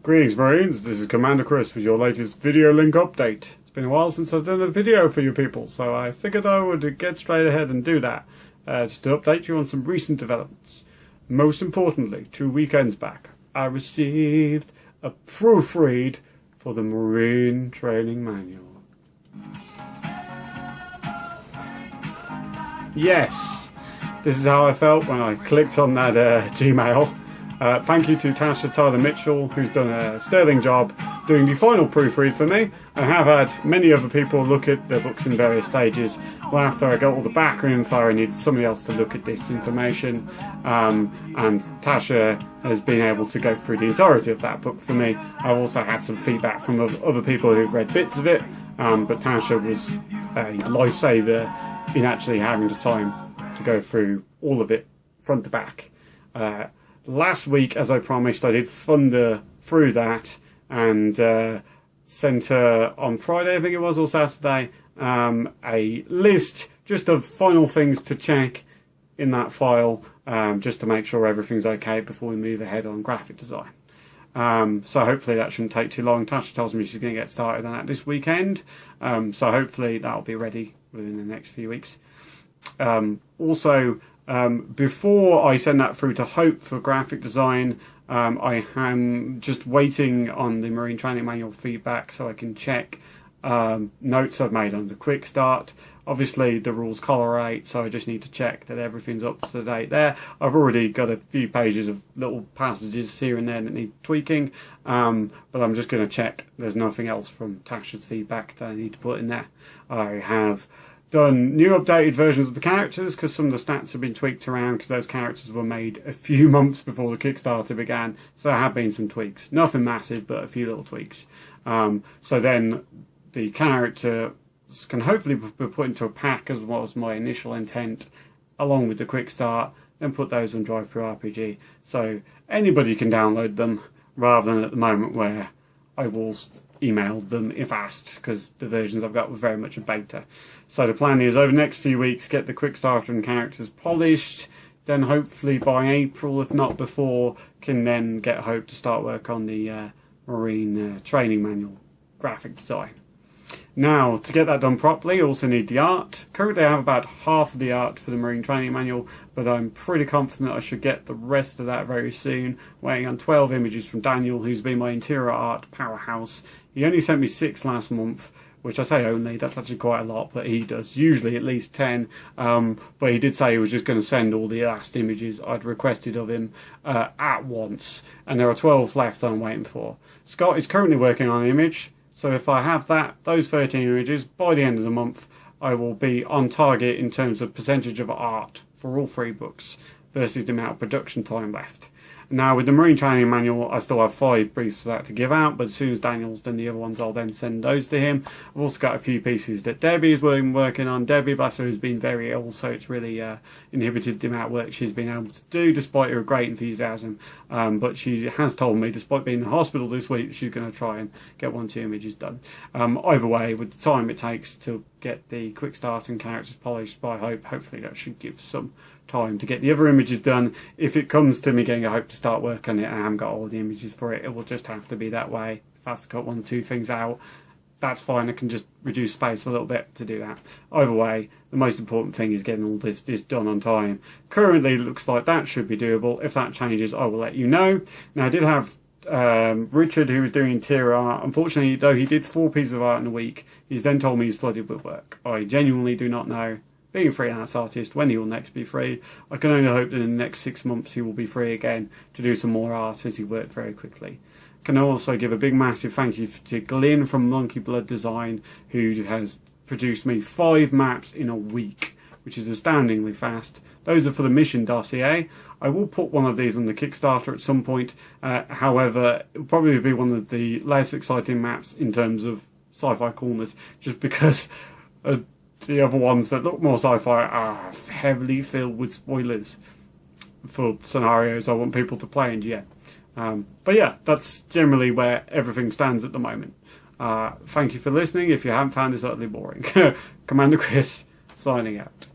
Greetings Marines, this is Commander Chris with your latest video link update. It's been a while since I've done a video for you people, so I figured I would get straight ahead and do that, just to update you on some recent developments. Most importantly, 2 weekends back, I received a proofread for the Marine Training Manual. Yes, this is how I felt when I clicked on that Gmail. Thank you to Tasha Tyler Mitchell, who's done a sterling job doing the final proofread for me. I have had many other people look at the books in various stages. Well, after I got all the background info, I needed somebody else to look at this information. And Tasha has been able to go through the entirety of that book for me. I've also had some feedback from other people who've read bits of it, but Tasha was a lifesaver in actually having the time to go through all of it, front to back. Last week, as I promised, I did fund her through that and sent her on Friday, I think it was, or Saturday, a list just of final things to check in that file, just to make sure everything's okay before we move ahead on graphic design. So hopefully that shouldn't take too long. Tasha tells me she's going to get started on that this weekend, so hopefully that'll be ready within the next few weeks. Before I send that through to Hope for graphic design, I am just waiting on the Marine Training Manual feedback so I can check notes I've made on the quick start. Obviously the rules colorate, so I just need to check that everything's up to date there. I've already got a few pages of little passages here and there that need tweaking, but I'm just going to check there's nothing else from Tasha's feedback that I need to put in there. I have done new updated versions of the characters because some of the stats have been tweaked around because those characters were made a few months before the Kickstarter began, so there have been some tweaks. Nothing massive, but a few little tweaks. So then the character can hopefully be put into a pack, as was my initial intent, along with the quick start, then put those on DriveThruRPG, so anybody can download them, rather than at the moment where I will email them if asked, because the versions I've got were very much a beta. So the plan is over the next few weeks get the quick starter and characters polished, then hopefully by April, if not before, can then get Hope to start work on the Marine Training Manual graphic design. Now, to get that done properly, you also need the art. Currently I have about half of the art for the Marine Training Manual, but I'm pretty confident I should get the rest of that very soon, waiting on 12 images from Daniel, who's been my interior art powerhouse. He only sent me 6 last month, which I say only, that's actually quite a lot, but he does usually at least 10. But he did say he was just going to send all the last images I'd requested of him at once, and there are 12 left that I'm waiting for. Scott is currently working on an image, so if I have those 13 images, by the end of the month, I will be on target in terms of percentage of art for all 3 books versus the amount of production time left. Now, with the Marine Training Manual, I still have 5 briefs for that to give out, but as soon as Daniel's done the other ones, I'll then send those to him. I've also got a few pieces that Debbie's been working on. Debbie Basser has been very ill, so it's really inhibited the amount of work she's been able to do, despite her great enthusiasm. But she has told me, despite being in the hospital this week, she's going to try and get 1 or 2 images done. Either way, with the time it takes to get the quick start and characters polished by Hope, hopefully that should give some time to get the other images done. If it comes to me getting a Hope to start work on it and I haven't got all the images for it, it will just have to be that way. If I have to cut 1 or 2 things out, that's fine. I can just reduce space a little bit to do that. Either way, the most important thing is getting all this done on time. Currently, it looks like that should be doable. If that changes, I will let you know. Now, I did have Richard, who was doing interior art. Unfortunately, though he did 4 pieces of art in a week, he's then told me he's flooded with work. I genuinely do not know, being a freelance artist, when he will next be free. I can only hope that in the next 6 months he will be free again to do some more art, as he worked very quickly. Can also give a big massive thank you to Glyn from Monkey Blood Design, who has produced me 5 maps in a week, which is astoundingly fast. Those are for the mission dossier. I will put one of these on the Kickstarter at some point. However, it will probably be one of the less exciting maps in terms of sci-fi coolness, just because the other ones that look more sci-fi are heavily filled with spoilers for scenarios I want people to play in. But yeah, that's generally where everything stands at the moment. Thank you for listening. If you haven't found this utterly boring, Commander Chris, signing out.